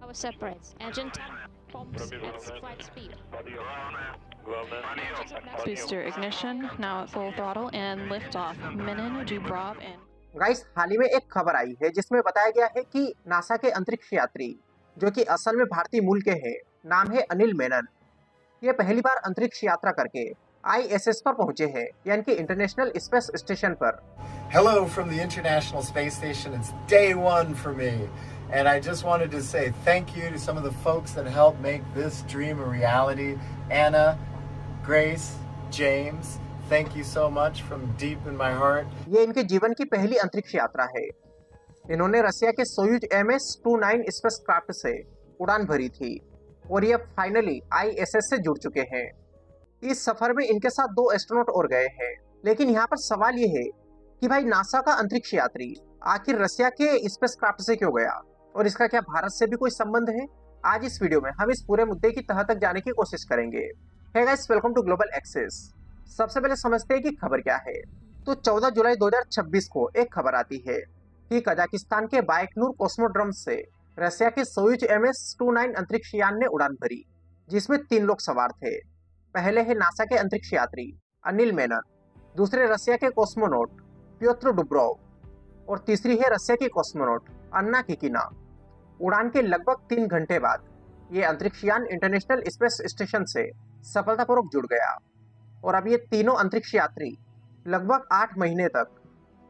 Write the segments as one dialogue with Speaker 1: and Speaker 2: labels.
Speaker 1: power separates. Engine temp pumps at flight speed.
Speaker 2: Booster ignition now at full throttle and liftoff. Menin, Dubrov and
Speaker 3: guys, हाल ही में एक खबर आई है जिसमें बताया गया है कि नासा के अंतरिक्ष यात्री जो कि असल में भारतीय मूल के हैं, नाम है अनिल मेनन, ये पहली बार अंतरिक्ष यात्रा करके ISS पर पहुंचे हैं, यानी कि इंटरनेशनल स्पेस स्टेशन पर।
Speaker 4: Hello from the International Space Station. It's day one for me. And I just wanted to say thank you to some of the folks that helped make this dream a reality. Anna, Grace, James, thank you so much from deep in my heart.
Speaker 3: ये इनके जीवन की पहली अंतरिक्ष यात्रा है। इन्होंने रसिया के सोयूज MS-29 स्पेसक्राफ्ट से उड़ान भरी थी और ये फाइनली ISS से जुड़ चुके हैं। इस सफर में इनके साथ 2 एस्ट्रोनॉट और गए हैं, लेकिन यहाँ पर सवाल ये है कि भाई नासा का अंतरिक्ष यात्री आखिर रसिया के स्पेसक्राफ्ट से क्यों गया और इसका क्या भारत से भी कोई संबंध है? आज इस वीडियो में हम इस पूरे मुद्दे की तह तक जाने की कोशिश करेंगे। Hey guys, welcome to global access. सबसे पहले समझते हैं कि खबर क्या है। तो 14 जुलाई 2026 को एक खबर आती है कि कजाकिस्तान के बाइकनूर कॉस्मोड्रोम से रसिया के सोयूज MS-29 अंतरिक्ष यान ने उड़ान भरी, जिसमें 3 लोग सवार थे। पहले है नासा के अंतरिक्ष यात्री अनिल मेनन, दूसरे रसिया के कॉस्मोनॉट प्योत्र डुब्रोव और तीसरी है रसिया की कॉस्मोनॉट अन्ना किकिना। उड़ान के लगभग 3 घंटे बाद ये अंतरिक्ष यान इंटरनेशनल स्पेस स्टेशन से सफलतापूर्वक जुड़ गया और अब ये तीनों अंतरिक्ष यात्री लगभग 8 महीने तक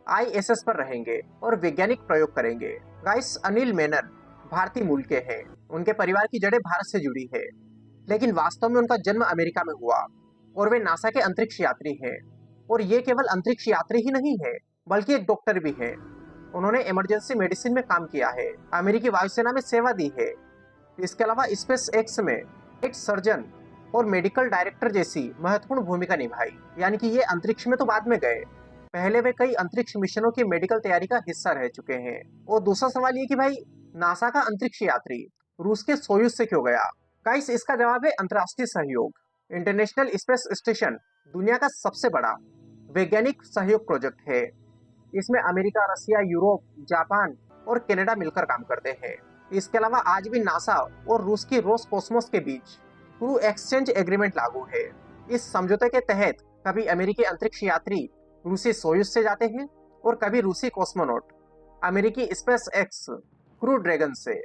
Speaker 3: ISS पर रहेंगे और वैज्ञानिक प्रयोग करेंगे। गाइस, अनिल मेनन भारतीय मूल के हैं, उनके परिवार की जड़ें भारत से जुड़ी है, लेकिन वास्तव में उनका जन्म अमेरिका में हुआ और वे नासा के अंतरिक्ष यात्री हैं। और ये केवल अंतरिक्ष यात्री ही नहीं है, बल्कि एक डॉक्टर भी हैं। उन्होंने इमरजेंसी मेडिसिन में काम किया है, अमेरिकी वायुसेना में सेवा दी है। इसके अलावा स्पेस एक्स में एक सर्जन और मेडिकल डायरेक्टर जैसी महत्वपूर्ण भूमिका निभाई, यानी कि ये अंतरिक्ष में तो बाद में गए, पहले वे कई अंतरिक्ष मिशनों की मेडिकल तैयारी का हिस्सा रह चुके हैं। और दूसरा सवाल ये कि भाई नासा का अंतरिक्ष यात्री रूस के सोयूज से क्यों गया? गाइस, इसका जवाब है अंतर्राष्ट्रीय सहयोग। इंटरनेशनल स्पेस स्टेशन दुनिया का सबसे बड़ा वैज्ञानिक सहयोग प्रोजेक्ट है। इसमें अमेरिका, रसिया, यूरोप, जापान और कनाडा मिलकर काम करते हैं। इसके अलावा आज भी नासा और रूस की रोसकोस्मोस के बीच क्रू एक्सचेंज एग्रीमेंट लागू है। इस समझौते के तहत कभी अमेरिकी अंतरिक्ष यात्री रूसी सोयूज से जाते हैं और कभी रूसी कॉस्मोनॉट अमेरिकी स्पेस एक्स क्रू ड्रैगन से।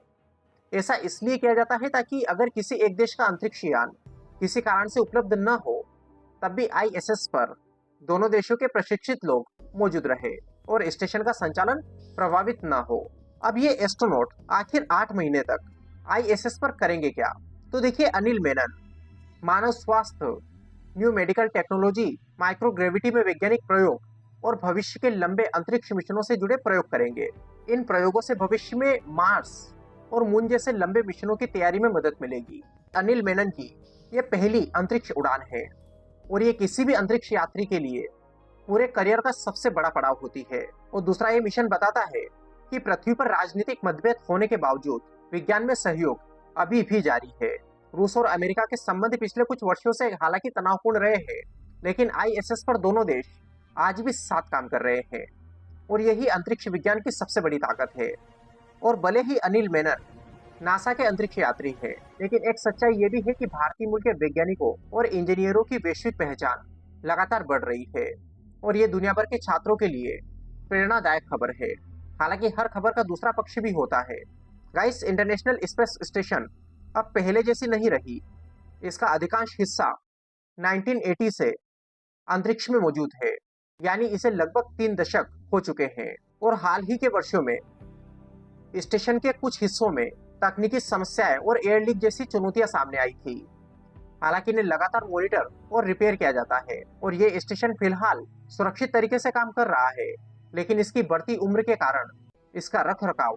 Speaker 3: ऐसा इसलिए किया जाता है ताकि अगर किसी एक देश का अंतरिक्ष यान किसी कारण से उपलब्ध न हो, तब भी ISS पर दोनों देशों के प्रशिक्षित लोग मौजूद रहे और स्टेशन का संचालन प्रभावित न हो। अब ये एस्ट्रोनॉट आखिर 8 महीने तक ISS पर करेंगे क्या? तो देखिए, अनिल मेनन मानव स्वास्थ्य, न्यू मेडिकल टेक्नोलॉजी, माइक्रोग्रेविटी में वैज्ञानिक प्रयोग और भविष्य के लंबे अंतरिक्ष मिशनों से जुड़े प्रयोग करेंगे। इन प्रयोगों से भविष्य में मार्स और मून जैसे लंबे मिशनों की तैयारी में मदद मिलेगी। अनिल मेनन की ये पहली अंतरिक्ष उड़ान है और ये किसी भी अंतरिक्ष यात्री के लिए पूरे करियर का सबसे बड़ा पड़ाव होती है। और दूसरा, ये मिशन बताता है कि पृथ्वी पर राजनीतिक मतभेद होने के बावजूद विज्ञान में सहयोग अभी भी जारी है। रूस और अमेरिका के संबंध पिछले कुछ वर्षों से हालांकि तनावपूर्ण रहे हैं, लेकिन ISS पर दोनों देश आज भी साथ काम कर रहे हैं और यही अंतरिक्ष विज्ञान की सबसे बड़ी ताकत है। और भले ही अनिल मेनन नासा के अंतरिक्ष यात्री है, लेकिन एक सच्चाई ये भी है कि भारतीय मूल के वैज्ञानिकों और इंजीनियरों की वैश्विक पहचान लगातार बढ़ रही है और ये दुनिया भर के छात्रों के लिए प्रेरणादायक खबर है। हालांकि हर खबर का दूसरा पक्ष भी होता है। गाइस, इंटरनेशनल स्पेस स्टेशन अब पहले जैसी नहीं रही। इसका अधिकांश हिस्सा 1980 से अंतरिक्ष में मौजूद है, यानी इसे लगभग 3 दशक हो चुके हैं। और हाल ही के वर्षों में स्टेशन के कुछ हिस्सों में तकनीकी समस्याएं और एयर लीक जैसी चुनौतियां सामने आई थी। हालांकि इन्हें लगातार मॉनिटर और रिपेयर किया जाता है और ये स्टेशन फिलहाल सुरक्षित तरीके से काम कर रहा है, लेकिन इसकी बढ़ती उम्र के कारण इसका रख रखाव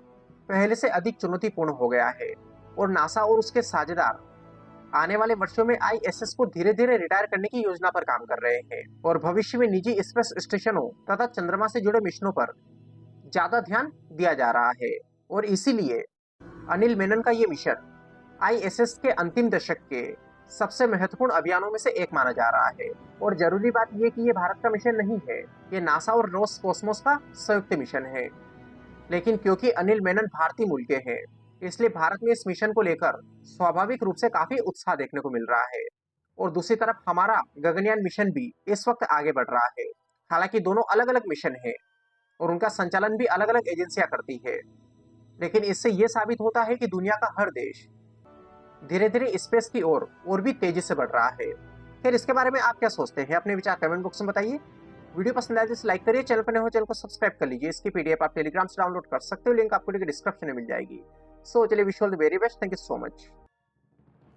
Speaker 3: पहले से अधिक चुनौतीपूर्ण हो गया है। और नासा और उसके साझेदार आने वाले वर्षों में ISS को धीरे धीरे रिटायर करने की योजना पर काम कर रहे हैं और भविष्य में निजी स्पेस स्टेशनों तथा चंद्रमा से जुड़े मिशनों पर ज्यादा ध्यान दिया जा रहा है। और इसीलिए अनिल मेनन का ये मिशन ISS के अंतिम दशक के सबसे महत्वपूर्ण अभियानों में से एक माना जा रहा है। और जरूरी बात यह कि ये भारत का मिशन नहीं है, ये नासा और रोसकोस्मोस का संयुक्त मिशन है। लेकिन क्योंकि अनिल मेनन भारतीय मूल के हैं, इसलिए भारत में इस मिशन को लेकर स्वाभाविक रूप से काफी उत्साह देखने को मिल रहा है। और दूसरी तरफ हमारा गगनयान मिशन भी इस वक्त आगे बढ़ रहा है। हालांकि दोनों अलग अलग मिशन है और उनका संचालन भी अलग अलग एजेंसियां करती है, लेकिन इससे यह साबित होता है कि दुनिया का हर देश धीरे धीरे स्पेस की ओर और भी तेजी से बढ़ रहा है। फिर इसके बारे में आप क्या सोचते हैं? अपने विचार कमेंट बॉक्स में बताइए। वीडियो पसंद आए तो लाइक करिए, चैनल पर नए हो चैनल को सब्सक्राइब कर लीजिए। इसकी पीडीएफ आप टेलीग्राम से डाउनलोड कर सकते हो, लिंक आपको डिस्क्रिप्शन में मिल जाएगी। सो चलिए, wish you all the very best, thank you so much.